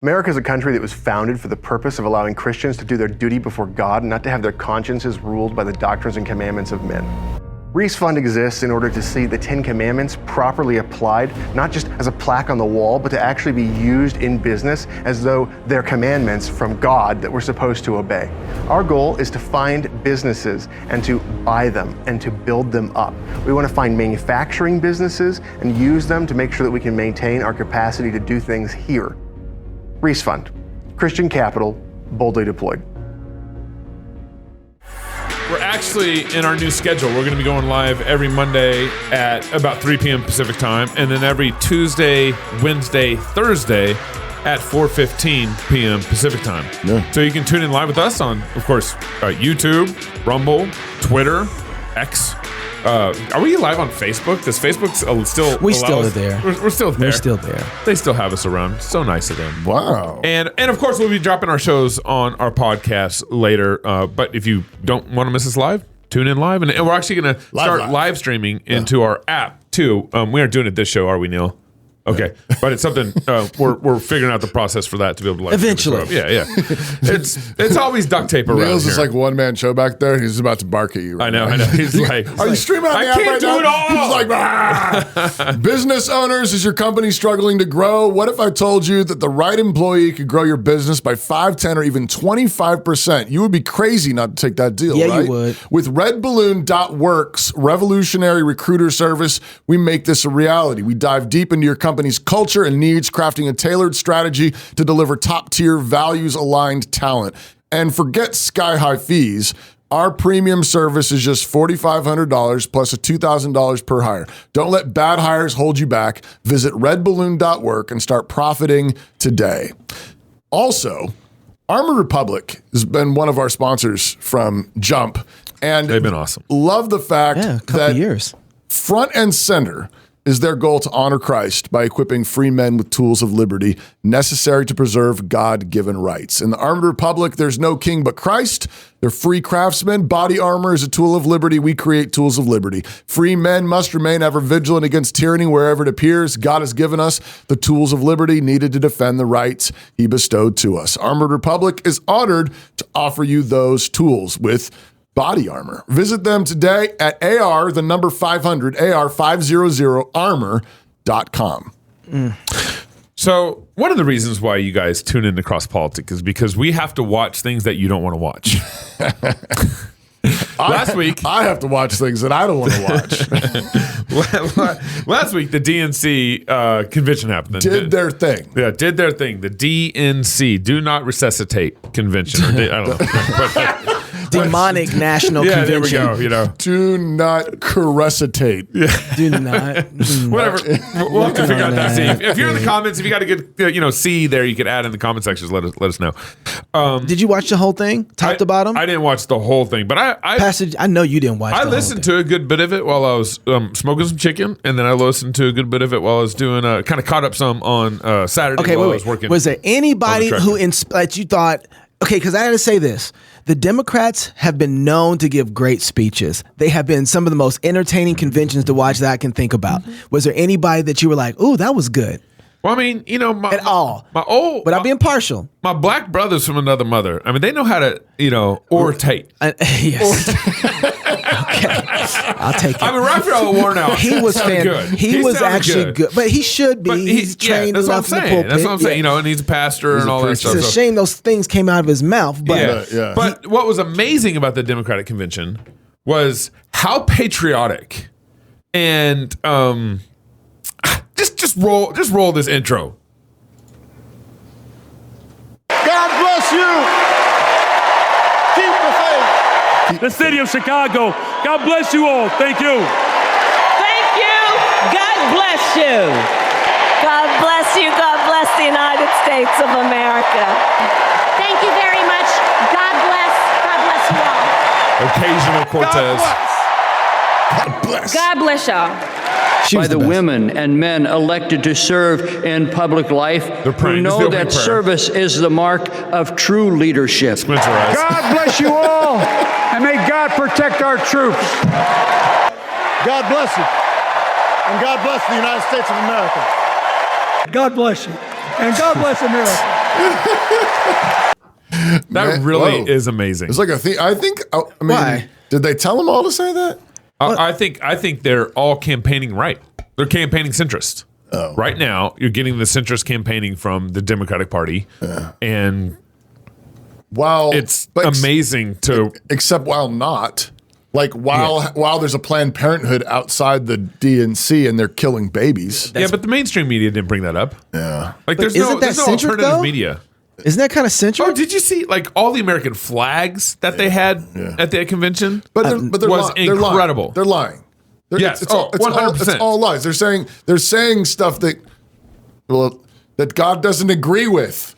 America is a country that was founded for the purpose of allowing Christians to do their duty before God and not to have their consciences ruled by the doctrines and commandments of men. Reese Fund exists in order to see the 10 Commandments properly applied, not just as a plaque on the wall, but to actually be used in business as though they're commandments from God that we're supposed to obey. Our goal is to find businesses and to buy them and to build them up. We want to find manufacturing businesses and use them to make sure that we can maintain our capacity to do things here. Reese Fund, Christian capital, boldly deployed. We're actually in our new schedule. We're going to be going live every Monday at about 3 p.m. Pacific time, and then every Tuesday, Wednesday, Thursday at 4:15 p.m. Pacific time. Yeah. So you can tune in live with us on, of course, YouTube, Rumble, Twitter, X. Are we live on Facebook? Does Facebook still We still allow are us? there. We're still there. We're still there. They still have us around. So nice of them. Wow. And of course, we'll be dropping our shows on our podcast later. But if you don't want to miss us live, tune in live. And we're actually going to start live streaming into our app, too. We aren't doing it this show, are we, Neil? Okay, but it's something we're figuring out the process for that to be able to like eventually. Yeah. It's always duct tape around Neil's here. is like one man show back there. He's about to bark at you. Right I know. He's like, are you streaming on the app right now? I can't do it all. He's like, business owners, is your company struggling to grow? What if I told you that the right employee could grow your business by 5, 10, or even 25%? You would be crazy not to take that deal, yeah, right? You would. With RedBalloon.works, revolutionary recruiter service, we make this a reality. We dive deep into your company's culture and needs, crafting a tailored strategy to deliver top-tier, values-aligned talent. And forget sky-high fees. Our premium service is just $4,500 plus a $2,000 per hire. Don't let bad hires hold you back. Visit redballoon.work and start profiting today. Also, Armored Republic has been one of our sponsors from Jump. And they've been awesome. Love the fact that years. Front and center is their goal to honor Christ by equipping free men with tools of liberty necessary to preserve God-given rights. In the Armored Republic, there's no king but Christ. They're free craftsmen. Body armor is a tool of liberty. We create tools of liberty. Free men must remain ever vigilant against tyranny wherever it appears. God has given us the tools of liberty needed to defend the rights he bestowed to us. Armored Republic is honored to offer you those tools with body armor. Visit them today at AR500armor.com. So one of the reasons why you guys tune into Cross Politics is because we have to watch things that you don't want to watch. Last week, I have to watch things that I don't want to watch. Last week, the DNC convention happened. Did their thing. Yeah, did their thing. The DNC, Do Not Resuscitate Convention. I don't know. Demonic National Convention. There we go. You know, do not caressitate. Yeah. Do not. Whatever. We'll have to figure out that. See, if you're in the comments, if you got a good, C there, you could add in the comment sections. Let us know. Did you watch the whole thing, top to bottom? I didn't watch the whole thing, but I know you didn't watch. I listened to a good bit of it while I was smoking some chicken, and then I listened to a good bit of it while I was doing kind of caught up some on Saturday. Okay, while I was working. Was there anybody who that you thought? Okay, because I had to say this. The Democrats have been known to give great speeches. They have been some of the most entertaining conventions to watch that I can think about. Mm-hmm. Was there anybody that you were like, ooh, that was good? Well, I mean, at all. Without being partial. My black brothers from another mother. I mean, they know how to, orate. Yes. Okay. I'll take it. I mean, Raphael Warnow. He was good. He was actually good. But he should be. He's trained enough in the pulpit. That's what I'm saying. And he's a pastor and all that stuff. It's a shame those things came out of his mouth. But But what was amazing about the Democratic convention was how patriotic and just roll this intro. God bless you. Keep the faith. The city of Chicago. God bless you all. Thank you. Thank you. God bless you. God bless you. God bless the United States of America. Thank you very much. God bless. God bless you all. Occasional Cortez. God bless. God bless y'all. By the women and men elected to serve in public life who know that service is the mark of true leadership. God bless you all, and may God protect our troops. God bless you, and God bless the United States of America. God bless you, and God bless America. That really is amazing. It's like a thing. I think. I mean, Why? Did they tell them all to say that? I think they're all campaigning right. They're campaigning centrist. Oh. Right now, you're getting the centrist campaigning from the Democratic Party, and While it's amazing to. Except while not. Like while there's a Planned Parenthood outside the DNC and they're killing babies. Yeah, but the mainstream media didn't bring that up. Yeah. Like there's no alternative though? media. Isn't that kind of central? Oh, did you see like all the American flags that they had at the convention? But they're was incredible. They're lying. Yes, it's all 100%. It's all lies. They're saying stuff that that God doesn't agree with.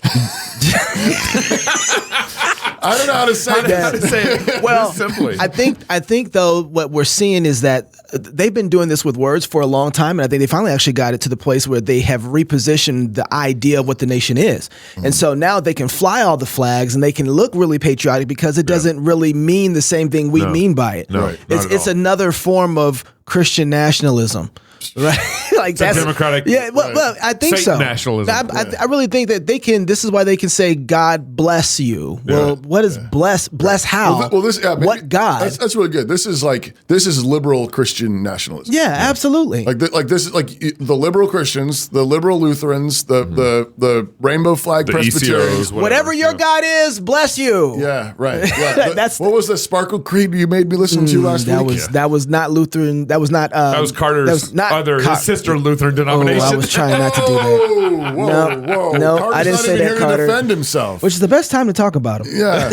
I don't know how to say that. How to say it Well, simply. I think though what we're seeing is that they've been doing this with words for a long time, and I think they finally actually got it to the place where they have repositioned the idea of what the nation is. And so now they can fly all the flags and they can look really patriotic because it doesn't really mean the same thing we mean by it. No, it's another form of Christian nationalism. Right, like that's democratic. Yeah, well, I think Satan so. nationalism. I really think that they can. This is why they can say, "God bless you." Well, what is bless? Bless how? What God? That's really good. This is liberal Christian nationalism. Yeah, absolutely. Like this is like the liberal Christians, the liberal Lutherans, the Rainbow Flag The Presbyterians. ECOs, Whatever your God is, bless you. Yeah, right. Yeah. That's what was the Sparkle Creed you made me listen to last week? That was not Lutheran. That was not. That was Carter's that was not his sister Lutheran denomination. I was trying not to do that. Whoa. No, Carter's I didn't not say even that, here Carter. to defend himself. Which is the best time to talk about him. Yeah.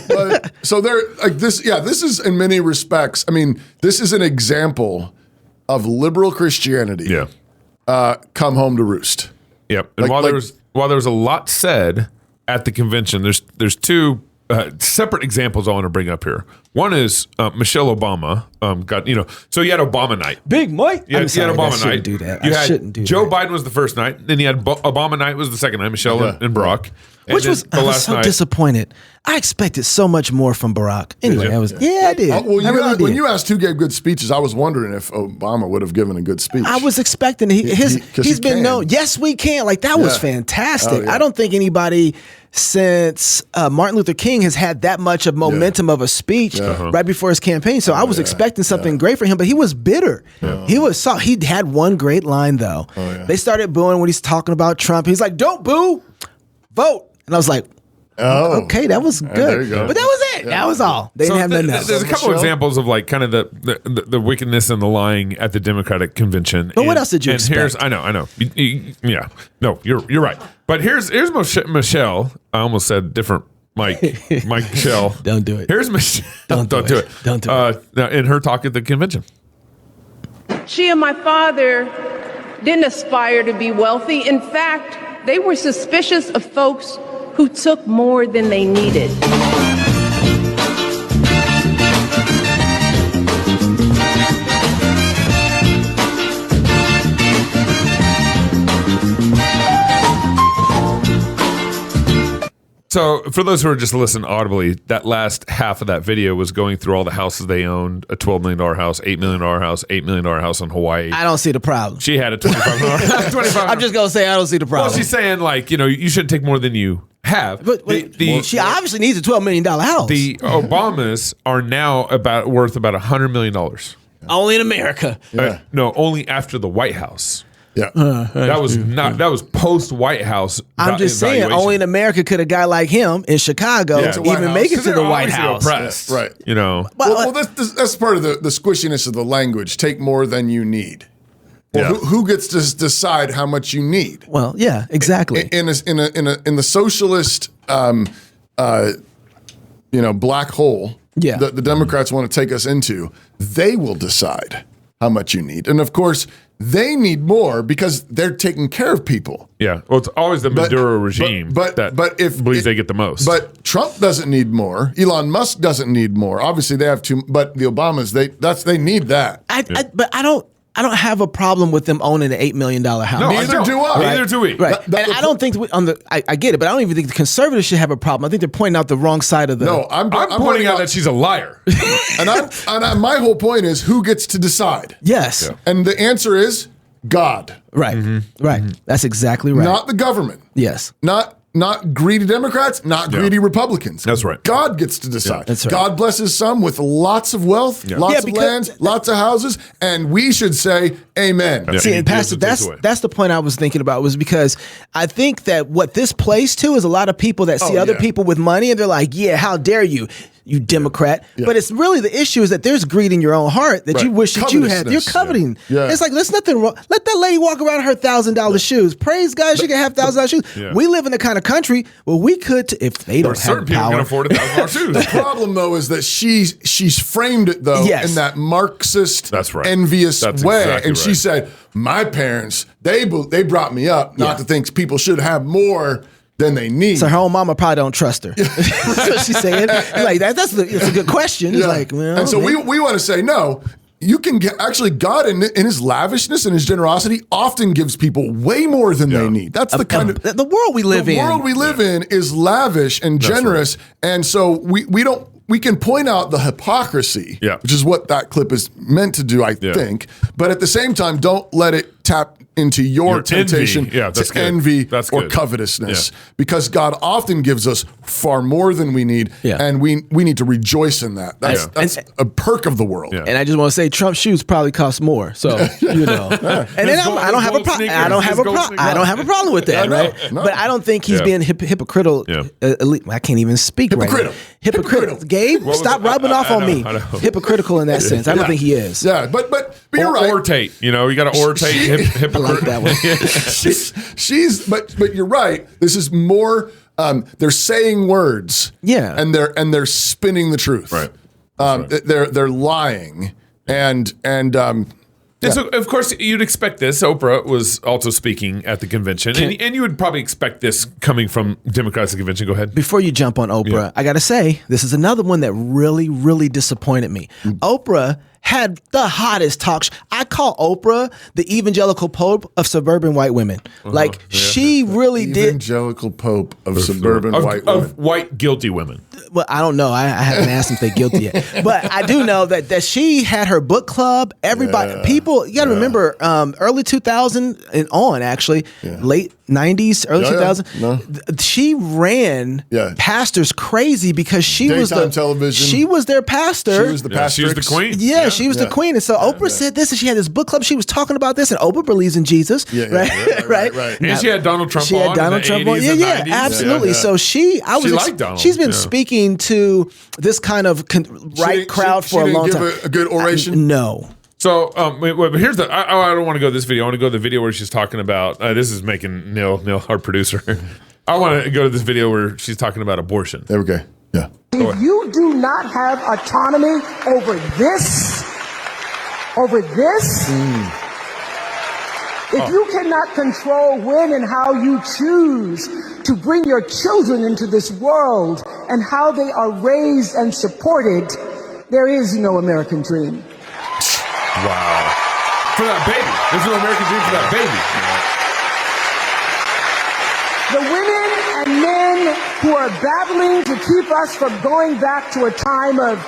But, so they're like this. Yeah, this is in many respects. I mean, this is an example of liberal Christianity. Yeah. Come home to roost. Yep. And while there was a lot said at the convention, there's two separate examples I want to bring up here. One is Michelle Obama so you had Obama night. Big Mike. You had Obama I night. do that. You I had shouldn't do Joe that. Biden was the first night. Then you had Obama night was the second night. Michelle and Barack. And Which then was the I was last so night. disappointed. I expected so much more from Barack. Anyway, I did. Well, I really did. when you asked who gave good speeches, I was wondering if Obama would have given a good speech. I was expecting he's been known. Yes, we can. Like that was fantastic. Oh, yeah. I don't think anybody since Martin Luther King has had that much of momentum of a speech right before his campaign. So I was expecting something great for him, but he was bitter. He was soft. He had one great line though. They started booing when he's talking about Trump. He's like, "Don't boo, vote." And I was like, Oh, okay, that was good. there you go. But that was it. Yeah. That was all. They didn't have nothing else. There's a couple examples of like kind of the wickedness and the lying at the Democratic convention. But what else did you and expect? I know. Yeah, no, you're right. But here's Michelle. I almost said different. Mike Michelle. Don't do it. Here's Michelle. Don't do it. Don't do it. Now, in her talk at the convention. She and my father didn't aspire to be wealthy. In fact, they were suspicious of folks who took more than they needed. So, for those who are just listening audibly, that last half of that video was going through all the houses they owned: a $12 million house, $8 million house, $8 million house in Hawaii. I don't see the problem. She had a $25. I'm just gonna say I don't see the problem. Well, she's saying like you shouldn't take more than you have. But she obviously needs a $12 million house. The Obamas are now worth about $100 million. Only in America. No, only after the White House. Yeah, that was post White House. I'm just saying, only in America could a guy like him in Chicago even make it to the White House. Oppressed, right? Well, that's part of the squishiness of the language. Take more than you need. Well, who gets to decide how much you need? Well, yeah, exactly. In the socialist, black hole. Yeah. The Democrats want to take us into. They will decide how much you need, and of course, they need more because they're taking care of people. Yeah. Well, it's always the Maduro regime that if believes they get the most. But Trump doesn't need more. Elon Musk doesn't need more. Obviously, they have too. But the Obamas, they need that. But I don't have a problem with them owning an $8 million house. No, neither do I. Neither do we. Right. And I don't think I get it, but I don't even think the conservatives should have a problem. I think they're pointing out the wrong side of the. No, I'm pointing out that she's a liar. and my whole point is who gets to decide. Yes. Yeah. And the answer is God. Right. Mm-hmm. Right. Mm-hmm. That's exactly right. Not the government. Yes. Not not greedy Democrats, not greedy Republicans. That's right. God gets to decide. Yeah, that's right. God blesses some with lots of wealth, lots of lands, lots of houses, and we should say amen. Yeah. See, and Pastor, that's the point I was thinking about, was because I think that what this plays to is a lot of people that see other people with money and they're like, yeah, how dare you Democrat. But it's really, the issue is that there's greed in your own heart that you wish that you had. You're coveting. It's like, there's nothing wrong. Let that lady walk around in her $1,000 shoes. Praise God, she can have $1,000 shoes. We live in the kind of country where we could, if they don't have power. Can afford $1,000 shoes. The problem, though, is that she's framed it, though, in that Marxist, envious way. Exactly and she said, my parents, they brought me up not to think people should have more than they need. So her own mama probably don't trust her. That's what she's saying. Like it's a good question. It's like, well, and so we want to say, no, you can get, actually, God in his lavishness and his generosity often gives people way more than they need. That's the kind of the world we live in. The world we live in is lavish and generous. And so we can point out the hypocrisy, which is what that clip is meant to do, I think. But at the same time, don't let it tap into your temptation to envy or covetousness, because God often gives us far more than we need, and we need to rejoice in that. That's a perk of the world. And I just want to say, Trump's shoes probably cost more. So you know, and then I don't have a problem. I don't have a problem with that, right? But I don't think he's being hypocritical. I can't even speak right now. Hypocritical. Gabe, stop rubbing off on me. Hypocritical in that sense. I don't think he is. Yeah, but you're right. Ortate. You know, you got to ortate. I like that one. But you're right. This is more. They're saying words. And they're spinning the truth. Right. They're lying and so, of course, you'd expect this. Oprah was also speaking at the convention, and you would probably expect this coming from Democrats at the convention. Go ahead. Before you jump on Oprah, I got to say, this is another one that really, really disappointed me. Oprah had the hottest talk. I call Oprah the evangelical pope of suburban white women. Like, she really did. Evangelical pope of suburban white women. Of white guilty women. Well, I don't know. I haven't asked if they're guilty yet. But I do know that she had her book club. Everybody, people, you got to remember, early 2000 and on, actually, late 90s, early 2000s. She ran pastors crazy because she was television. She was their pastor. She was the pastor. She was the queen. Yeah, she was the queen. And so Oprah said this, and she had this book club. She was talking about this, and Oprah believes in Jesus. Right. And she had Donald Trump on. She had Donald Trump on. Yeah, absolutely. So she's been speaking to this kind of right crowd for a long time. She didn't give a good oration? No. So, but here's the. I don't want to go to this video. I want to go to the video where she's talking about. This is making Neil, our producer. I want to go to this video where she's talking about abortion. There we go. Yeah. If you do not have autonomy over this, if you cannot control when and how you choose to bring your children into this world and how they are raised and supported, there is no American dream. Wow. For that baby. There's no American dream for that The baby. women and men who are battling to keep us from going back to a time of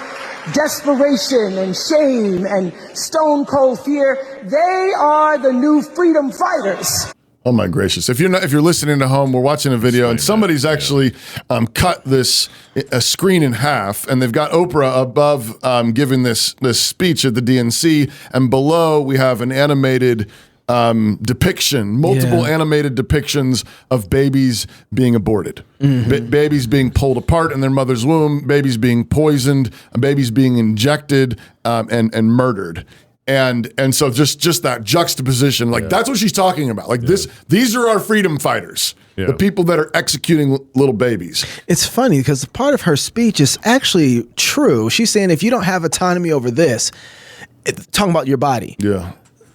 desperation and shame and stone cold fear, they are the new freedom fighters. Oh my gracious! If you're listening at home, we're watching a video, and somebody's actually cut a screen in half, and they've got Oprah above giving this speech at the DNC, and below we have an animated multiple animated depictions of babies being aborted, babies being pulled apart in their mother's womb, babies being poisoned, babies being injected and murdered. And so just that juxtaposition, that's what she's talking about. These are our freedom fighters, the people that are executing little babies. It's funny because part of her speech is actually true. She's saying if you don't have autonomy over this, talking about your body,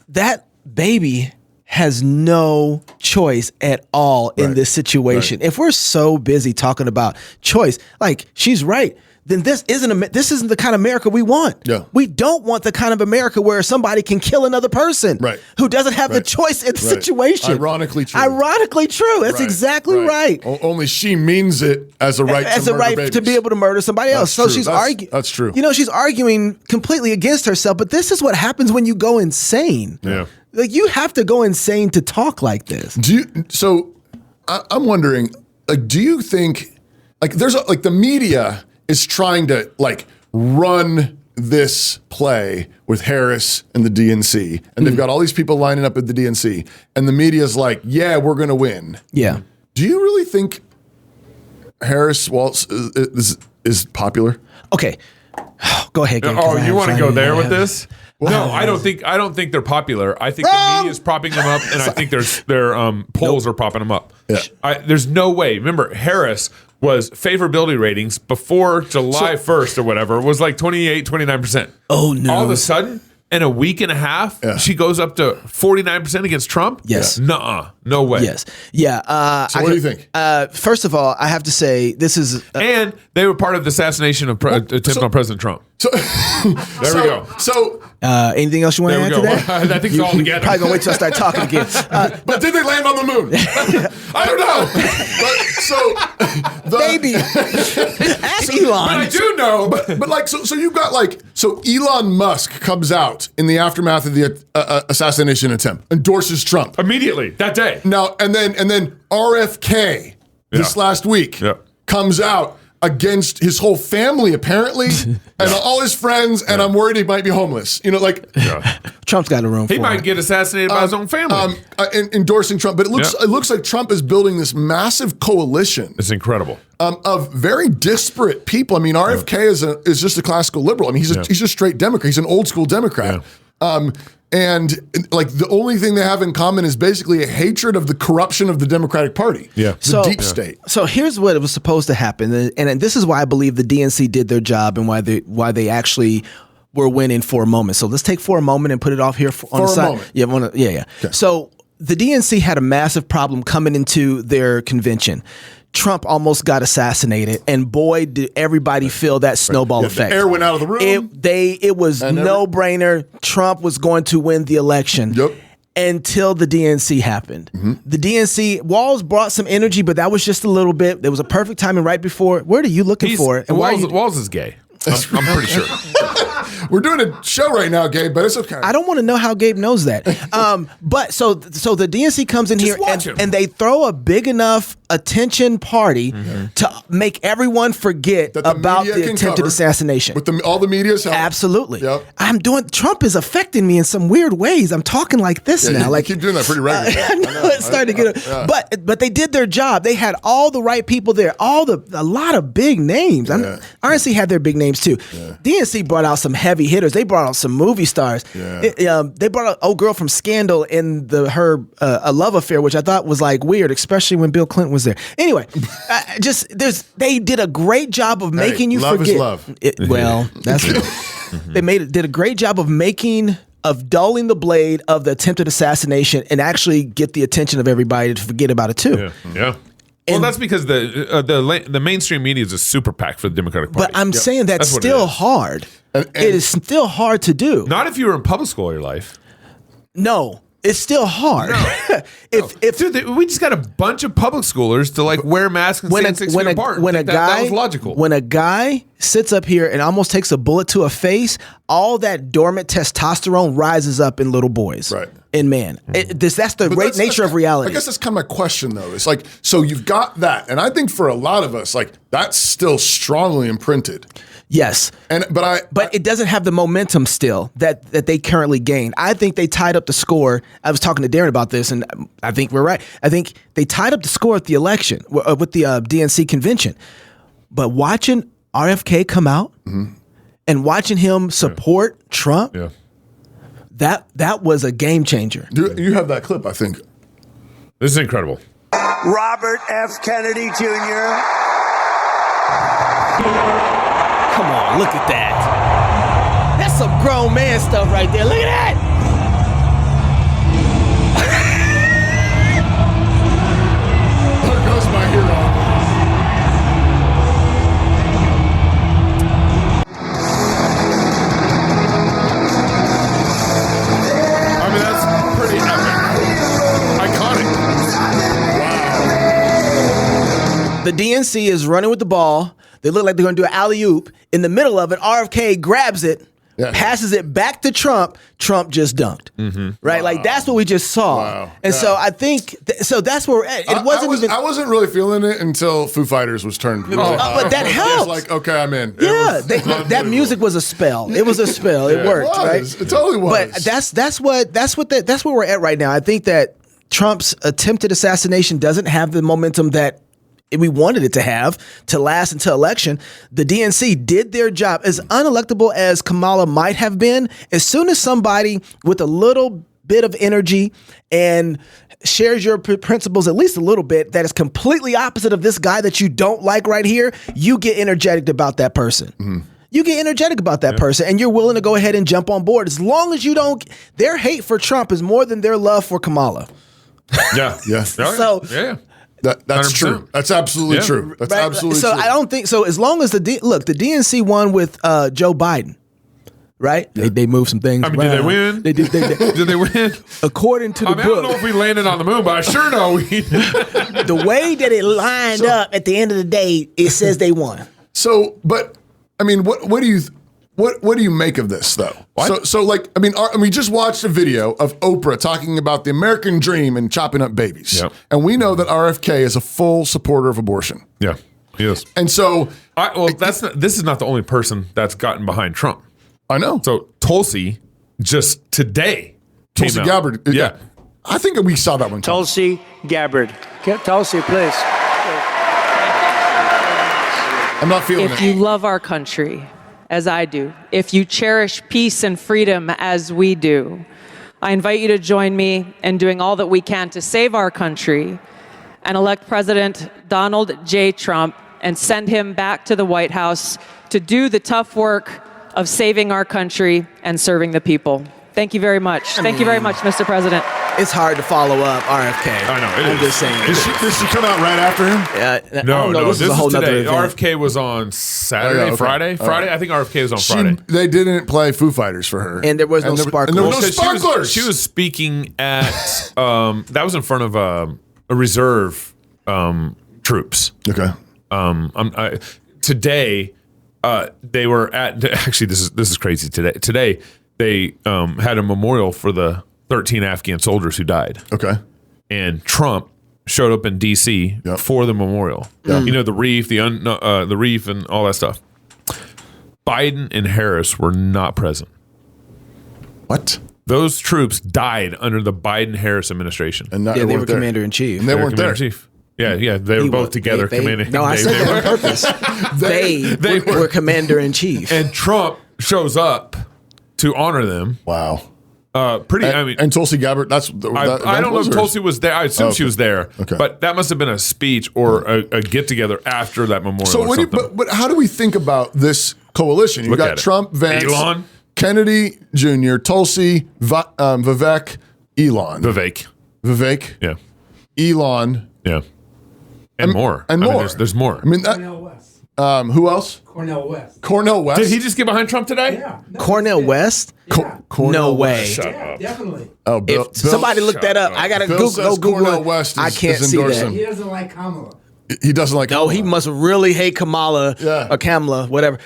that baby has no choice at all in this situation. If we're so busy talking about choice, like she's right, then this isn't the kind of America we want. We don't want the kind of America where somebody can kill another person who doesn't have the choice in the situation. Ironically true. That's exactly right. Only she means it as a right to be able to murder somebody else. So she's arguing. That's true. You know, she's arguing completely against herself. But this is what happens when you go insane. Like, you have to go insane to talk like this. I'm wondering, do you think there's the media is trying to run this play with Harris and the DNC, and they've got all these people lining up at the DNC, and the media's like, yeah, we're going to win. Yeah. Do you really think Harris Waltz is popular? Okay. Go ahead. Oh, you want to go there with this? No, I don't think they're popular. I think the media is propping them up, and I think their polls are propping them up. Yeah. There's no way. Remember, Harris was favorability ratings before July 1st or whatever was like 28, 29%. Oh, no. All of a sudden, in a week and a half, she goes up to 49% against Trump? Yes. Nuh-uh. No way. Yes. Yeah. So what do you think? First of all, I have to say this is... and they were part of the assassination of attempt on President Trump. So there we go. So anything else you want to add to that? I think it's all together. Probably going to wait till I start talking again. But did they land on the moon? I don't know. Maybe. Ask Elon. But I do know. But so you've got Elon Musk comes out in the aftermath of the assassination attempt, endorses Trump immediately that day. Now and then RFK this last week comes out against his whole family apparently and all his friends, and I'm worried he might be homeless. Trump's got a room for he might him. get assassinated by his own family. Endorsing Trump, but it looks like Trump is building this massive coalition. It's incredible. Of very disparate people. I mean, RFK is just a classical liberal. I mean, he's a straight Democrat. He's an old school Democrat. And the only thing they have in common is basically a hatred of the corruption of the Democratic Party. Yeah. The deep state. So here's what was supposed to happen. And this is why I believe the DNC did their job and why they actually were winning for a moment. So let's take for a moment and put it off here on the side. Moment. Yeah. Okay. So the DNC had a massive problem coming into their convention. Trump almost got assassinated, and boy, did everybody feel that snowball effect. The air went out of the room. It was no-brainer. Trump was going to win the election. Yep. Until the DNC happened. Mm-hmm. The DNC, Walz brought some energy, but that was just a little bit. There was a perfect timing right before. What are you looking for? And Walz is gay. I'm pretty sure. We're doing a show right now, Gabe, but it's okay. I don't want to know how Gabe knows that. But so the DNC comes in here and they throw a big enough attention party to make everyone forget about the attempted assassination. With all the media's help. Absolutely. Yep. Trump is affecting me in some weird ways. I'm talking like this now. You keep doing that pretty regularly. I know it's starting to get. But they did their job. They had all the right people there. A lot of big names. RNC had their big names too. Yeah. DNC brought out some heavy hitters. They brought out some movie stars. Yeah. They brought out old girl from Scandal in her a love affair, which I thought was weird, especially when Bill Clinton was there. Anyway, they did a great job of making you love forget. Is love. That's it. They did a great job of dulling the blade of the attempted assassination and actually get the attention of everybody to forget about it too. Yeah. Well, that's because the mainstream media is a super PAC for the Democratic Party. But I'm saying that's still hard. And it is still hard to do. Not if you were in public school all your life. No, it's still hard. No. Dude, we just got a bunch of public schoolers to wear masks and stand 6 feet apart. That was logical. When a guy sits up here and almost takes a bullet to a face, all that dormant testosterone rises up in little boys. Right. In man. That's the nature of reality. I guess that's kind of my question, though. It's so you've got that. And I think for a lot of us, that's still strongly imprinted. Yes. But it doesn't have the momentum still that they currently gain. I think they tied up the score. I was talking to Darren about this, and I think we're right. I think they tied up the score at the election with the DNC convention. But watching RFK come out and watching him support Trump, that was a game changer. You have that clip, I think. This is incredible. Robert F. Kennedy Jr. Come on, look at that. That's some grown man stuff right there. Look at that. There goes my hero. I mean, that's pretty epic. Iconic. Wow. The DNC is running with the ball. They look like they're going to do an alley-oop. In the middle of it, RFK grabs it, passes it back to Trump, Trump just dunked. Right? Wow. Like that's what we just saw. Wow. And so I think, so that's where we're at. It wasn't I wasn't really feeling it until Foo Fighters was turned. But that helped. Like, okay, I'm in. Yeah, that music was a spell. It was a spell. It worked, right? It totally was. But that's where we're at right now. I think that Trump's attempted assassination doesn't have the momentum that we wanted it to have to last until election. The DNC did their job. As unelectable as Kamala might have been, as soon as somebody with a little bit of energy and shares your principles at least a little bit that is completely opposite of this guy that you don't like right here, you get energetic about that person. You get energetic about that person and you're willing to go ahead and jump on board as long as you don't. Their hate for Trump is more than their love for Kamala. Yeah. So that's true. That's absolutely true. That's absolutely true. So I don't think so. As long as the DNC won with Joe Biden, right? Yeah. They moved some things. I mean, around. did they win? They did. Did they win? According to the book, I don't know if we landed on the moon, but I sure know we. The way that it lined up at the end of the day, it says they won. So, but I mean, what do you make of this though? So like, I mean, we just watched a video of Oprah talking about the American dream and chopping up babies. Yep. And we know that RFK is a full supporter of abortion. Yeah, he is. And so, this is not the only person that's gotten behind Trump. I know. So Tulsi just today came Tulsi out. Gabbard. Yeah. I think we saw that one. Tulsi Gabbard. Tulsi, please. I'm not feeling it. If you love our country, as I do, if you cherish peace and freedom as we do, I invite you to join me in doing all that we can to save our country and elect President Donald J. Trump and send him back to the White House to do the tough work of saving our country and serving the people. Thank you very much. Thank you very much, Mr. President. It's hard to follow up RFK. I know. I'm just saying. Did she come out right after him? No. This is a whole today. event. RFK was on Saturday, okay. Friday. Friday. I think RFK was on Friday. They didn't play Foo Fighters for her, and there was no sparklers. And there were no sparklers. She was speaking at that was in front of a reserve troops. Okay. Today they were at. Actually, this is crazy. Today they had a memorial for the 13 Afghan soldiers who died. Okay. And Trump showed up in D.C. for the memorial. You know, the wreath, the wreath, and all that stuff. Biden and Harris were not present. What? Those troops died under the Biden-Harris administration. And they were commander in chief. And they weren't there. Yeah, they were both together commanding. No, I said that on purpose. They were commander in chief. And Trump shows up to honor them. Wow. And Tulsi Gabbard. I don't know if Tulsi was there. I assume she was there. Okay. But that must have been a speech or a get together after that memorial. So, but how do we think about this coalition? You've got Trump, Vance, Elon, Kennedy Jr., Tulsi, Vivek, Elon, Vivek, yeah, Elon, yeah, and more. More. There's more. I mean, who else? Cornel West. Cornel West. Did he just get behind Trump today? Yeah. No, Cornel West? No way. Shut up. Definitely. Oh, Bill, somebody look that up. I gotta Google Cornel West. I can't see that. He doesn't like Kamala. He doesn't like Kamala. No, he must really hate Kamala or Kamala, whatever.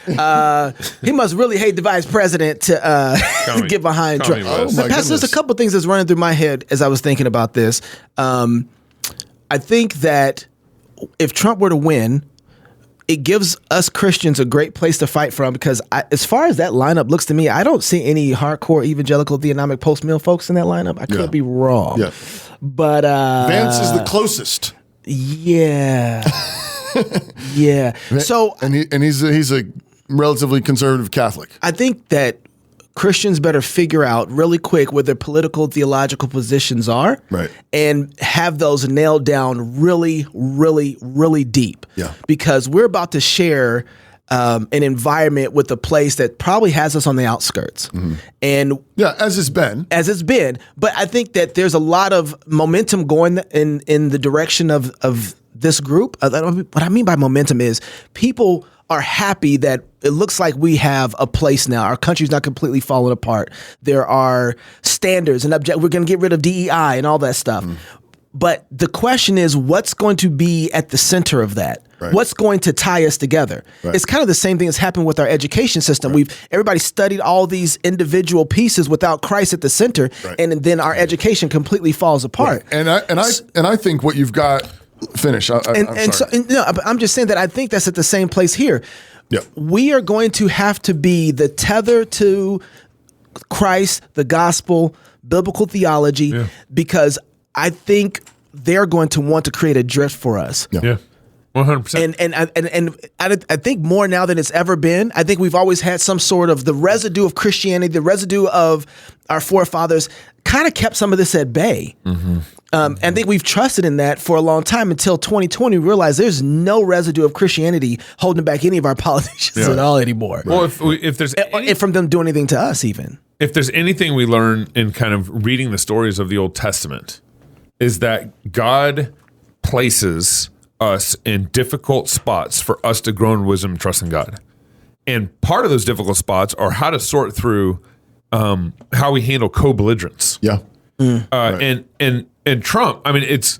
He must really hate the vice president to get behind Trump. There's a couple things that's running through my head as I was thinking about this. I think that if Trump were to win, it gives us Christians a great place to fight from because as far as that lineup looks to me, I don't see any hardcore evangelical theonomic post-mill folks in that lineup. I could be wrong. Yeah. But Vance is the closest. Yeah. Yeah. So he's a relatively conservative Catholic. I think that Christians better figure out really quick what their political, theological positions are, right, and have those nailed down really, really, really deep. Yeah. Because we're about to share an environment with a place that probably has us on the outskirts. Mm-hmm. And as it's been. But I think that there's a lot of momentum going in the direction of this group. What I mean by momentum is people are happy that it looks like we have a place now. Our country's not completely falling apart. There are standards and we're going to get rid of DEI and all that stuff. But the question is, what's going to be at the center of that? Right. What's going to tie us together? Right. It's kind of the same thing that's happened with our education system. Everybody studied all these individual pieces without Christ at the center, and then our education completely falls apart. Right. And I think what you've got. Finish. I'm sorry. I'm just saying that I think that's at the same place here. Yeah. We are going to have to be the tether to Christ, the gospel, biblical theology, because I think they're going to want to create a drift for us. Yeah. 100%. And I think more now than it's ever been. I think we've always had some sort of the residue of Christianity, the residue of our forefathers, kind of kept some of this at bay. And I think we've trusted in that for a long time until 2020. We realized there's no residue of Christianity holding back any of our politicians at all anymore. Well, if there's from them doing anything to us, even if there's anything we learn in kind of reading the stories of the Old Testament, is that God places us in difficult spots for us to grow in wisdom and trust in God. And part of those difficult spots are how to sort through how we handle co-belligerence. Yeah. And Trump, I mean, it's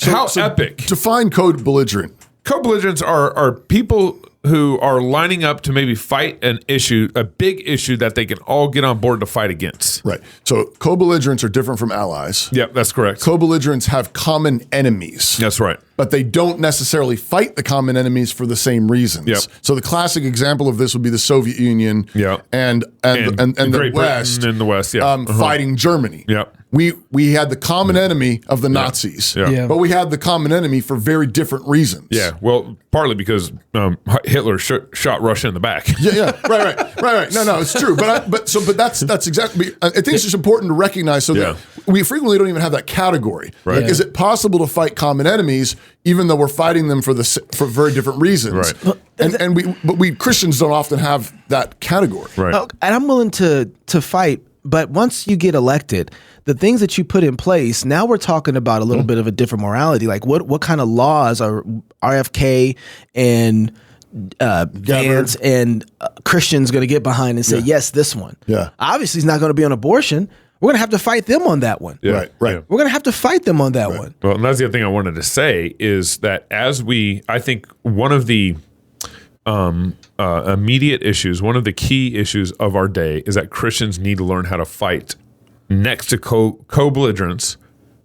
how epic. Define co-belligerent. Co-belligerents are people who are lining up to maybe fight an issue, a big issue that they can all get on board to fight against. Right. So co-belligerents are different from allies. Yep, that's correct. Co-belligerents have common enemies. That's right. But they don't necessarily fight the common enemies for the same reasons. Yep. So the classic example of this would be the Soviet Union and the Great West Britain and the West, fighting Germany. Yep. We had the common enemy of the Nazis, but we had the common enemy for very different reasons. Yeah, well, partly because Hitler shot Russia in the back. Right. No, it's true. But that's exactly. I think it's just important to recognize that we frequently don't even have that category. Right. Like, is it possible to fight common enemies even though we're fighting them for very different reasons? Right. But we Christians don't often have that category. Right. And I'm willing to fight, but once you get elected, the things that you put in place, now we're talking about a little bit of a different morality. Like what kind of laws are RFK and Vance and Christians going to get behind and say, yes, this one? Yeah. Obviously, it's not going to be on abortion. We're going to have to fight them on that one. Yeah. Right. Yeah. We're going to have to fight them on that one. Well, and that's the other thing I wanted to say is that I think one of the immediate issues, one of the key issues of our day is that Christians need to learn how to fight next to co-belligerents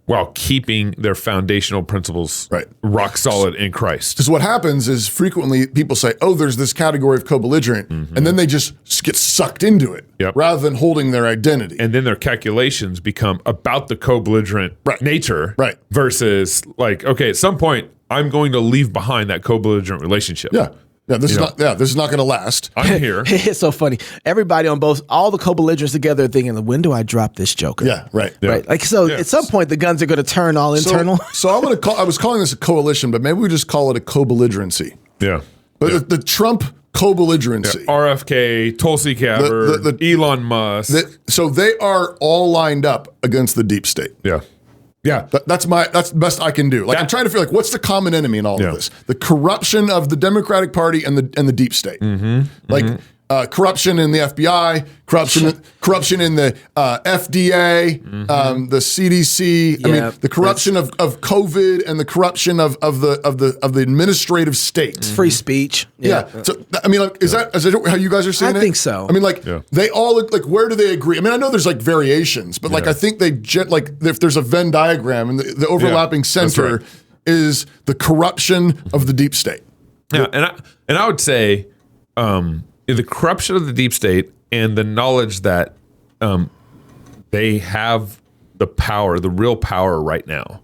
while keeping their foundational principles rock solid in Christ. Because what happens is frequently people say, oh, there's this category of co-belligerent, and then they just get sucked into it rather than holding their identity. And then their calculations become about the co-belligerent nature versus like, okay, at some point, I'm going to leave behind that co-belligerent relationship. This is not going to last. I'm here. It's so funny. Everybody on all the co-belligerents together are thinking, when do I drop this joker? Right. Like at some point the guns are going to turn all internal. So I'm going to I was calling this a coalition, but maybe we just call it a co-belligerency. Yeah. But the Trump co-belligerency. RFK, Tulsi Gabbard, Elon Musk. So they are all lined up against the deep state. Yeah. That's the best I can do. Like I'm trying to feel like what's the common enemy in all of this? The corruption of the Democratic Party and the deep state. Corruption in the FBI, corruption in the FDA, the CDC. I mean, the corruption of COVID and the corruption of the administrative state. Free speech. So I mean, like, is that how you guys are seeing it? I think so. I mean, like they all look like, where do they agree? I mean, I know there's like variations, but like I think like if there's a Venn diagram and the overlapping center is the corruption of the deep state. Yeah, and I would say the corruption of the deep state and the knowledge that they have the power, the real power right now.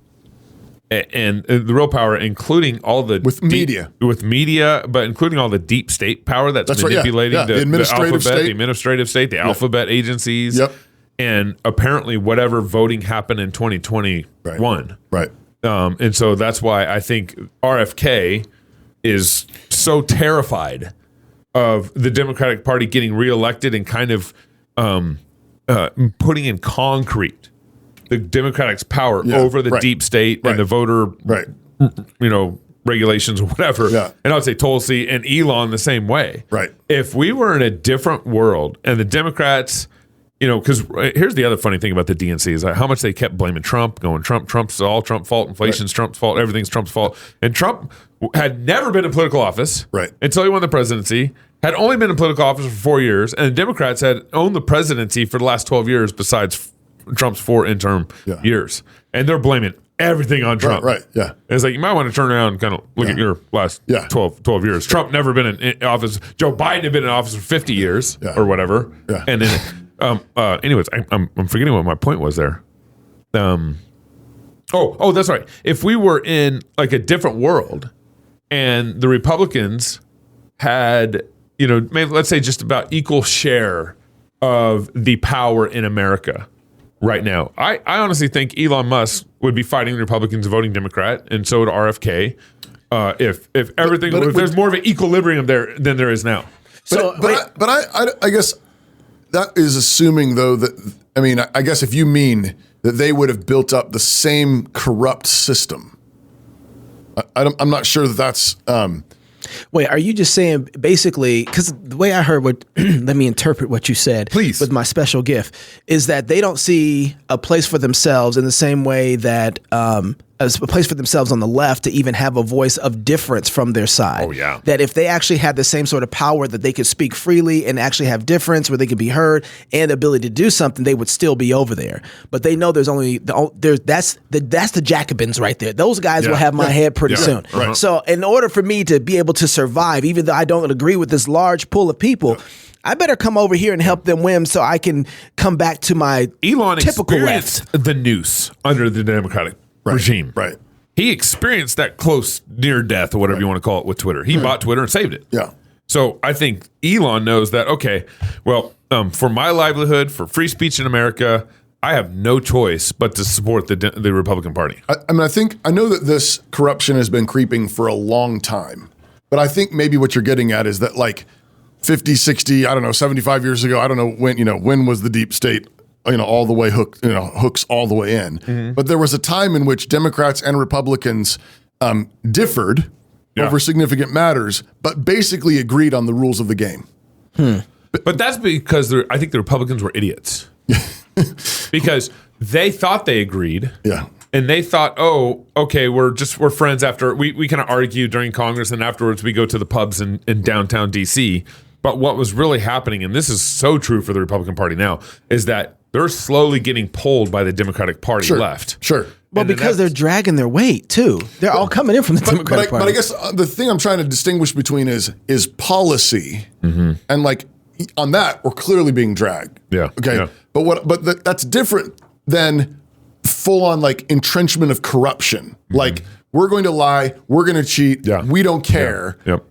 And the real power, including all the media, but including all the deep state power that's manipulating the administrative state, the alphabet agencies, and apparently whatever voting happened in 2021. Right. And so that's why I think RFK is so terrified of the Democratic Party getting reelected and kind of putting in concrete the Democrats' power over the deep state and the voter, regulations or whatever. And I would say Tulsi and Elon the same way. Right. If we were in a different world and the Democrats because here's the other funny thing about the DNC is how much they kept blaming Trump, going Trump's all Trump's fault, inflation's Trump's fault, everything's Trump's fault. And Trump had never been in political office until he won the presidency, had only been in political office for 4 years, and the Democrats had owned the presidency for the last 12 years besides Trump's 4 interim years. And they're blaming everything on Trump. Right, yeah. And it's like, you might want to turn around and kind of look at your last 12 years. Trump never been in office. Joe Biden had been in office for 50 years or whatever. Yeah. And then, anyways, I'm forgetting what my point was there. Oh, that's right. If we were in like a different world and the Republicans had, maybe let's say just about equal share of the power in America right now, I honestly think Elon Musk would be fighting the Republicans voting Democrat, and so would RFK. If everything, if there's more of an equilibrium there than there is now. But I guess that is assuming though that, I guess if you mean that they would have built up the same corrupt system, I'm not sure that's. Wait, are you just saying basically, because the way I heard let me interpret what you said, please, with my special gift, is that they don't see a place for themselves in the same way that a place for themselves on the left to even have a voice of difference from their side. Oh, yeah. That if they actually had the same sort of power that they could speak freely and actually have difference where they could be heard and the ability to do something, they would still be over there. But they know that's the Jacobins right there. Those guys will have my head pretty soon. Right. So in order for me to be able to survive, even though I don't agree with this large pool of people, I better come over here and help them win so I can come back to my Elon typical experienced left. The noose under the Democratic regime. Right. He experienced that close near death or whatever you want to call it with Twitter. He bought Twitter and saved it. Yeah. So I think Elon knows that, okay, well, for my livelihood, for free speech in America, I have no choice but to support the Republican Party. I know that this corruption has been creeping for a long time, but I think maybe what you're getting at is that like 50, 60, 75 years ago, I don't know when was the deep state all the way hooks all the way in. Mm-hmm. But there was a time in which Democrats and Republicans differed over significant matters, but basically agreed on the rules of the game. But that's because I think the Republicans were idiots. Because they thought they agreed. Yeah. And they thought, oh, okay, we're friends after we kind of argue during Congress, and afterwards we go to the pubs in downtown DC. But what was really happening, and this is so true for the Republican Party now, is that they're slowly getting pulled by the Democratic Party left. Sure. Well, because they're dragging their weight too. They're all coming in from the Democratic Party. But I guess the thing I'm trying to distinguish between is policy, and like on that we're clearly being dragged. Yeah. Okay. Yeah. But that's different than full on like entrenchment of corruption. Like we're going to lie, we're going to cheat, we don't care. Yep.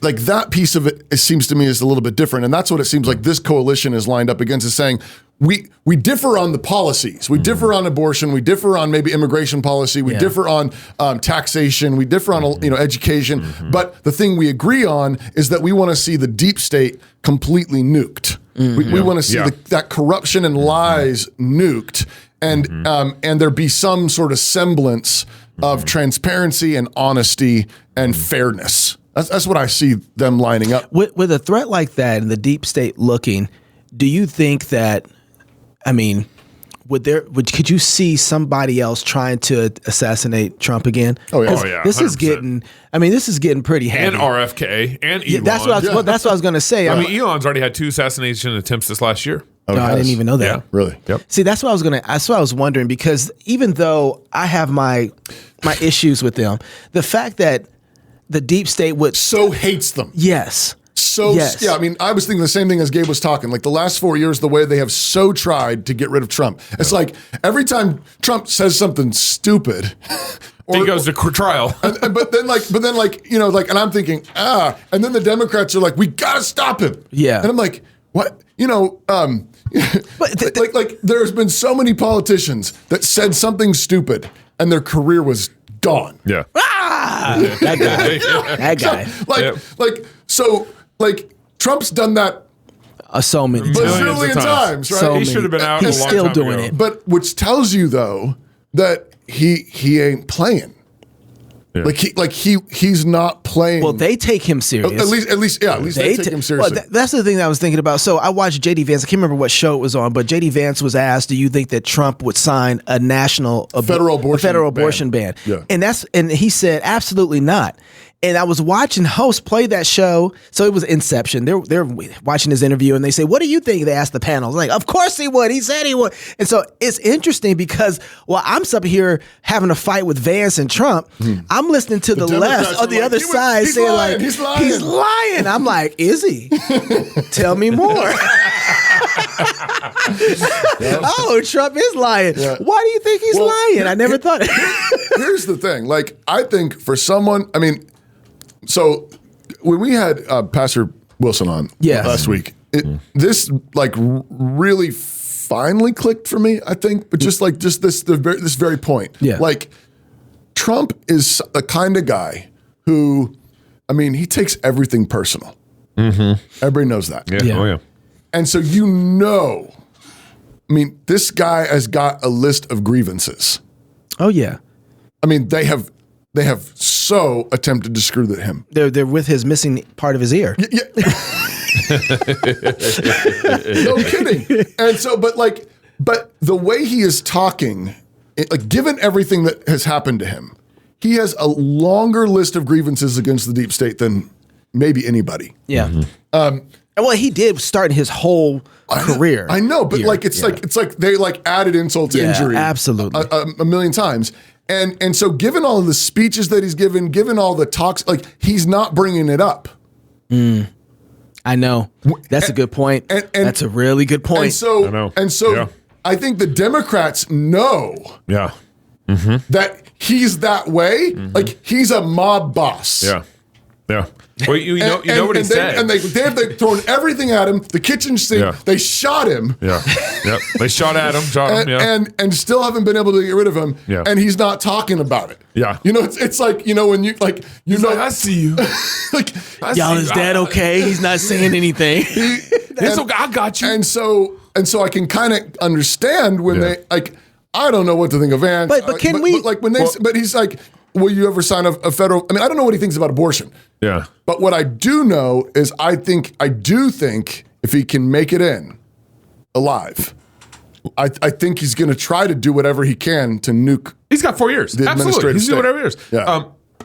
Like that piece of it seems to me is a little bit different, and that's what it seems like this coalition is lined up against, is saying we differ on the policies, we differ on abortion, we differ on maybe immigration policy, we differ on taxation, we differ on education, but the thing we agree on is that we want to see the deep state completely nuked. We want to see that corruption and lies nuked, and there be some sort of semblance of transparency and honesty and fairness. That's what I see them lining up. With a threat like that and the deep state looking, do you think that, could you see somebody else trying to assassinate Trump again? Oh yeah. This is getting pretty heavy. And RFK and Elon. That's what I was going to say. Elon's already had 2 assassination attempts this last year. No, I didn't even know that. Yeah. Really? Yep. See, that's what I was wondering, because even though I have my issues with them, the fact that the deep state hates them. Yes. Yeah, I was thinking the same thing as Gabe was talking. Like the last 4 years, the way they have so tried to get rid of Trump. It's like every time Trump says something stupid, he goes to trial. but then and I'm thinking, and then the Democrats are like, we gotta stop him. Yeah. And I'm like, what? But there's been so many politicians that said something stupid and their career was gone. Yeah. That guy. So Trump's done that so many bazillion times, right? He should have been out. He's a long still time doing ago. it. But which tells you though that he ain't playing. Yeah. He's not playing. Well, they take him serious. At least they take him seriously. Well, that's the thing that I was thinking about. So I watched JD Vance. I can't remember what show it was on, but JD Vance was asked, "Do you think that Trump would sign a federal abortion ban?" Yeah. And he said, "Absolutely not." And I was watching hosts play that show. So it was Inception. They're watching his interview and they say, "What do you think?" They asked the panel. I was like, "Of course he would. He said he would." And so it's interesting because while I'm up here having a fight with Vance and Trump, I'm listening to the left on the other side saying lying, he's lying. I'm like, is he? Tell me more. Oh, Trump is lying. Yeah. Why do you think he's lying? I never thought. Here's the thing. Like, I think for someone, I mean, so when we had Pastor Wilson on last week, this like really finally clicked for me, I think, but just this very point. Yeah. Like, Trump is the kind of guy who, I mean, he takes everything personal. Everybody knows that. Yeah. Oh, yeah. And so I mean, this guy has got a list of grievances. Oh yeah. I mean, they have so attempted to screw him. They're with his missing part of his ear. Yeah. No kidding. And so, but the way he is talking, like, given everything that has happened to him, he has a longer list of grievances against the deep state than maybe anybody. Yeah. Well, he did start his whole career. I know, but it's like they like added insult to injury. Absolutely. A million times. And so given all of the speeches that he's given all the talks, like, he's not bringing it up. I know. That's a good point. And that's a really good point. And so I think the Democrats know that he's that way. Like, he's a mob boss. Yeah. Yeah. Well, you know what he said. And they've thrown everything at him. The kitchen sink. Yeah. They shot him. Yeah. Yep. They shot at him. And still haven't been able to get rid of him. Yeah. And he's not talking about it. Yeah. You know, it's like, you know, when you like, I see you. Like, y'all, is dad okay? He's not saying anything. It's okay. I got you. And so I can kind of understand when they like. I don't know what to think of Vance. But can we? But like when they. But he's like, will you ever sign a federal? I mean, I don't know what he thinks about abortion. Yeah. But what I do know is I do think if he can make it in alive, I think he's going to try to do whatever he can to nuke. He's got 4 years. Absolutely. He's doing whatever he is. Yeah.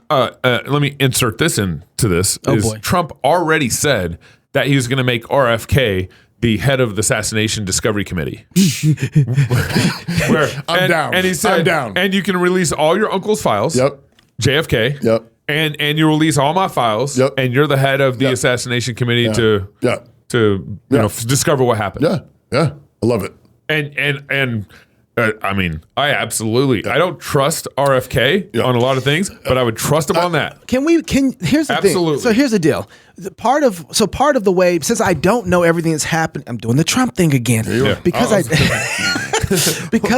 Let me insert this into this. Oh, boy. Trump already said that he was going to make RFK the head of the Assassination Discovery Committee. I'm down. And he said, I'm down. And you can release all your uncle's files. Yep. JFK. Yep. And you release all my files. Yep. And you're the head of the Assassination Committee to discover what happened. Yeah. Yeah. I love it. And I mean, I don't trust RFK on a lot of things, but I would trust him on that. Here's the thing. So here's the deal. Part of the way, since I don't know everything that's happened, I'm doing the Trump thing again. Yeah. Because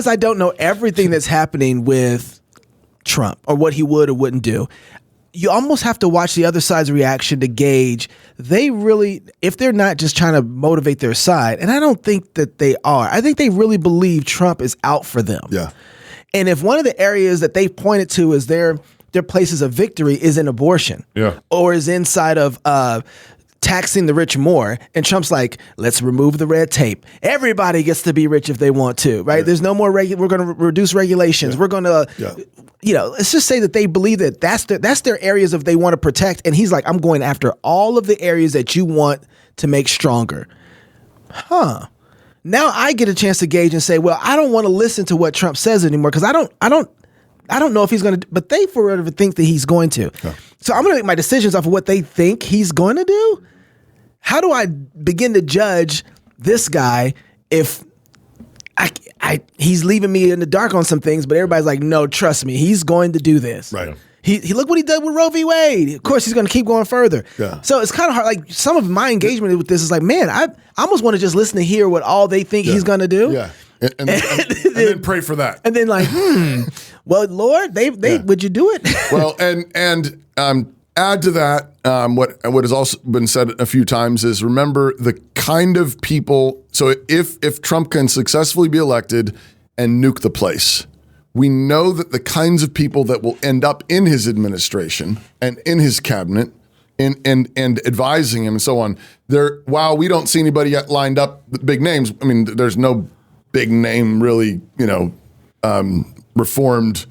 I don't know everything that's happening with Trump or what he would or wouldn't do. You almost have to watch the other side's reaction to gauge if they're not just trying to motivate their side. And I don't think that they are. I think they really believe Trump is out for them. Yeah. And if one of the areas that they pointed to as their places of victory is in abortion, or is inside of taxing the rich more, and Trump's like, let's remove the red tape. Everybody gets to be rich if they want to, right? There's no more we're going to reduce regulations. We're going to, let's just say that they believe that that's their areas of they want to protect. And he's like, I'm going after all of the areas that you want to make stronger. Now I get a chance to gauge and say, well, I don't want to listen to what Trump says anymore because I don't know if he's going to, but they forever think that he's going to. Yeah. So I'm going to make my decisions off of what they think he's going to do. How do I begin to judge this guy if he's leaving me in the dark on some things, but everybody's like, no, trust me, he's going to do this. Right. He look what he did with Roe v. Wade. Of course, he's going to keep going further. Yeah. So it's kind of hard. Like, some of my engagement with this is like, man, I almost want to just listen to hear what all they think he's going to do. Yeah. And then pray for that. And then like, well, Lord, would you do it? Well, and add to that, what has also been said a few times is remember the kind of people. So if Trump can successfully be elected and nuke the place, we know that the kinds of people that will end up in his administration and in his cabinet and advising him and so on, while we don't see anybody yet lined up with big names, I mean, there's no big name really, reformed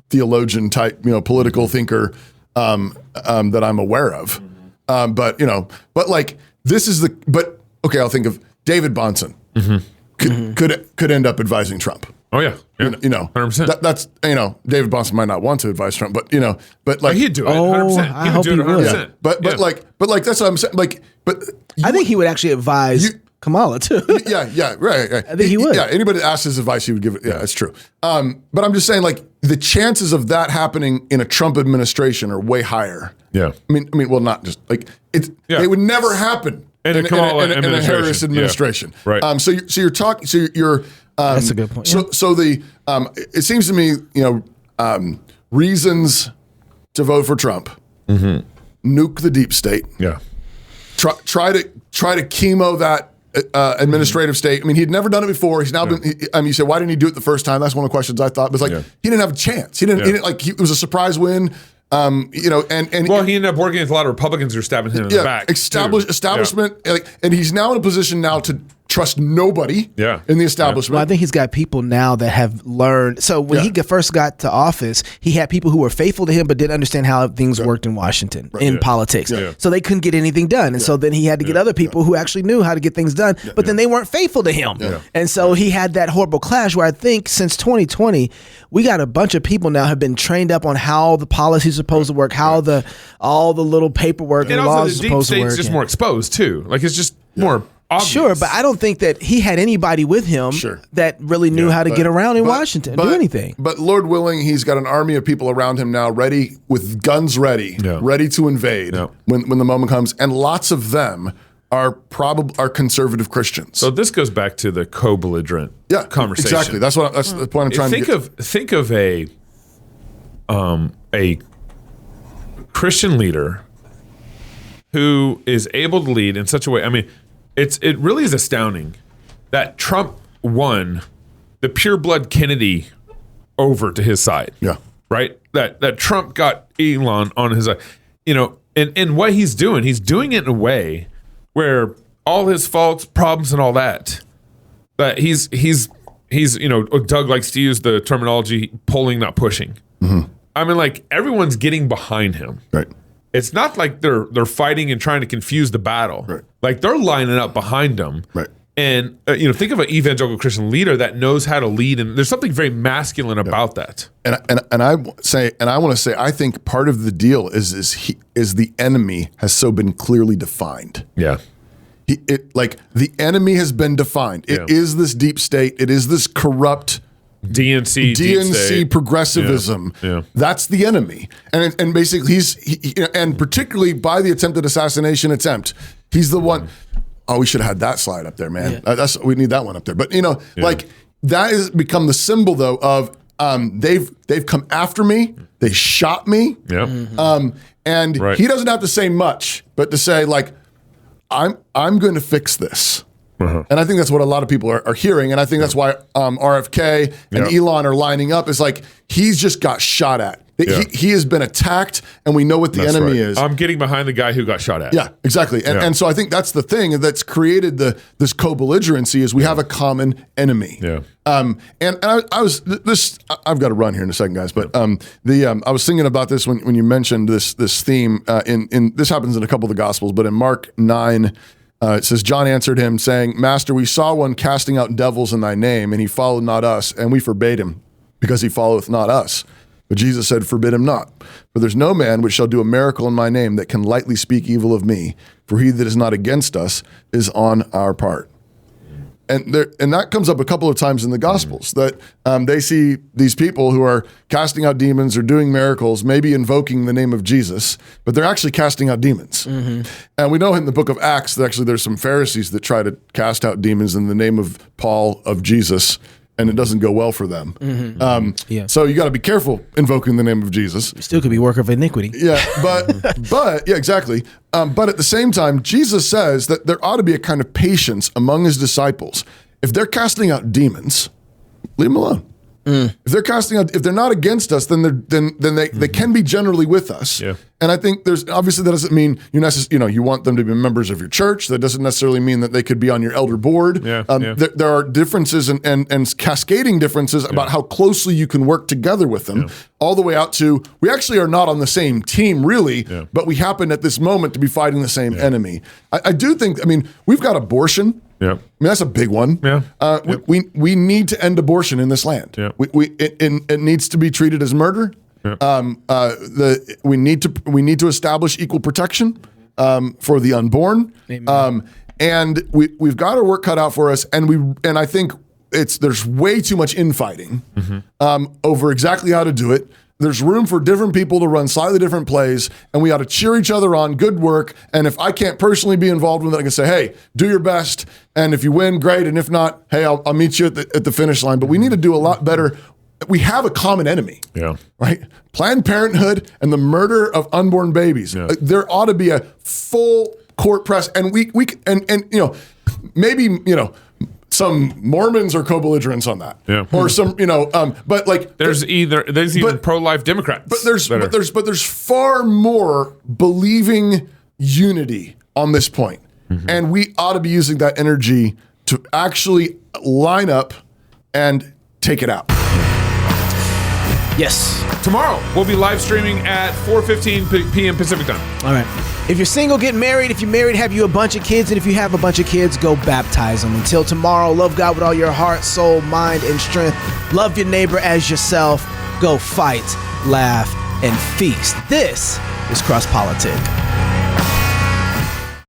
theologian type, political thinker that I'm aware of. But I'll think of David Bahnsen. Could end up advising Trump. Oh yeah, 100%. That's David Bahnsen might not want to advise Trump, but he'd do it. 100%. I hope he would. 100%. But that's what I'm saying. I think he would actually advise Kamala too. Right. I think he would. Yeah, anybody that asks his advice, he would give it. Yeah, that's true. But I'm just saying, the chances of that happening in a Trump administration are way higher. Yeah. I mean, well, not just it would never happen in a Harris administration. Yeah. Right. So you're talking. So you're. That's a good point. So it seems to me, reasons to vote for Trump. Nuke the deep state. Yeah. Try to chemo that administrative state. I mean, he'd never done it before. He's now been. You say, why didn't he do it the first time? That's one of the questions I thought. It was he didn't have a chance. He didn't. It was a surprise win. He ended up working with a lot of Republicans who were stabbing him in the back. Establishment, and he's now in a position now to trust nobody in the establishment. Well, I think he's got people now that have learned. So when he first got to office, he had people who were faithful to him but didn't understand how things worked in Washington, in politics. So they couldn't get anything done. And so then he had to get other people who actually knew how to get things done, but then they weren't faithful to him. And so he had that horrible clash where I think since 2020, we got a bunch of people now have been trained up on how the policy is supposed to work, how all the little paperwork and laws are supposed to work. And also the deep state's just more exposed too. It's just more obvious. Sure, but I don't think that he had anybody with him that really knew how to get around in Washington and do anything. But Lord willing, he's got an army of people around him now ready, with guns ready to invade when the moment comes. And lots of them are conservative Christians. So this goes back to the co-belligerent conversation. Exactly. That's the point I'm trying to get. Think of a Christian leader who is able to lead in such a way. I mean, it really is astounding that Trump won the pureblood Kennedy over to his side. Yeah. Right? That Trump got Elon on his side. And what he's doing it in a way where all his faults, problems, and all that he's Doug likes to use the terminology pulling, not pushing. I mean, everyone's getting behind him. Right. It's not like they're fighting and trying to confuse the battle. Right. They're lining up behind him. Right. And think of an evangelical Christian leader that knows how to lead, and there's something very masculine about that. And I want to say, I think part of the deal is the enemy has so been clearly defined. Yeah. The enemy has been defined. It is this deep state. It is this corrupt DNC progressivism. Yeah. That's the enemy. And basically and particularly by the attempted assassination attempt, he's the one. Oh, we should have had that slide up there, man. We need that one up there. But that has become the symbol though of they've come after me. They shot me. Yeah. And he doesn't have to say much, but to say I'm going to fix this. And I think that's what a lot of people are hearing. And I think that's why RFK and Elon are lining up. Is he's just got shot at. He has been attacked, and we know what the enemy is. I'm getting behiing the guy who got shot at. Yeah, exactly. And so I think that's the thing that's created this co-belligerency is we have a common enemy. Yeah. And I was I've got to run here in a second, guys. But I was thinking about this when you mentioned this theme. In this happens in a couple of the Gospels, but in Mark 9. It says, John answered him, saying, Master, we saw one casting out devils in thy name, and he followed not us, and we forbade him, because he followeth not us. But Jesus said, Forbid him not. For there's no man which shall do a miracle in my name that can lightly speak evil of me. For he that is not against us is on our part. And that comes up a couple of times in the Gospels, that they see these people who are casting out demons or doing miracles, maybe invoking the name of Jesus, but they're actually casting out demons. And we know in the book of Acts that actually there's some Pharisees that try to cast out demons in the name of Paul, of Jesus, and it doesn't go well for them. So you got to be careful invoking the name of Jesus. Still could be work of iniquity. Yeah, but yeah, exactly. But at the same time, Jesus says that there ought to be a kind of patience among his disciples. If they're casting out demons, leave them alone. If they're casting out, if they're not against us, then they can be generally with us. Yeah. And I think there's obviously that doesn't mean you want them to be members of your church. That doesn't necessarily mean that they could be on your elder board. There are differences and cascading differences about how closely you can work together with them, all the way out to we actually are not on the same team really, but we happen at this moment to be fighting the same enemy. I do think. I mean, we've got abortion. Yeah, I mean that's a big one. Yeah, we need to end abortion in this land. Yeah, it needs to be treated as murder. Yeah. We need to establish equal protection for the unborn. And we've got our work cut out for us. And I think there's way too much infighting over exactly how to do it. There's room for different people to run slightly different plays, and we ought to cheer each other on. Good work. And if I can't personally be involved with it, I can say, hey, do your best. And if you win, great. And if not, hey, I'll meet you at the finish line. But we need to do a lot better. We have a common enemy. Yeah. Right? Planned Parenthood and the murder of unborn babies. Yeah. There ought to be a full court press. And maybe some Mormons are co-belligerents on that. Yeah. Or some, but like there's even pro-life Democrats. But there's far more believing unity on this point. And we ought to be using that energy to actually line up and take it out. Yes. Tomorrow, we'll be live streaming at 4:15 p.m. Pacific time. All right. If you're single, get married. If you're married, have you a bunch of kids. And if you have a bunch of kids, go baptize them. Until tomorrow, love God with all your heart, soul, mind, and strength. Love your neighbor as yourself. Go fight, laugh, and feast. This is Cross Politic.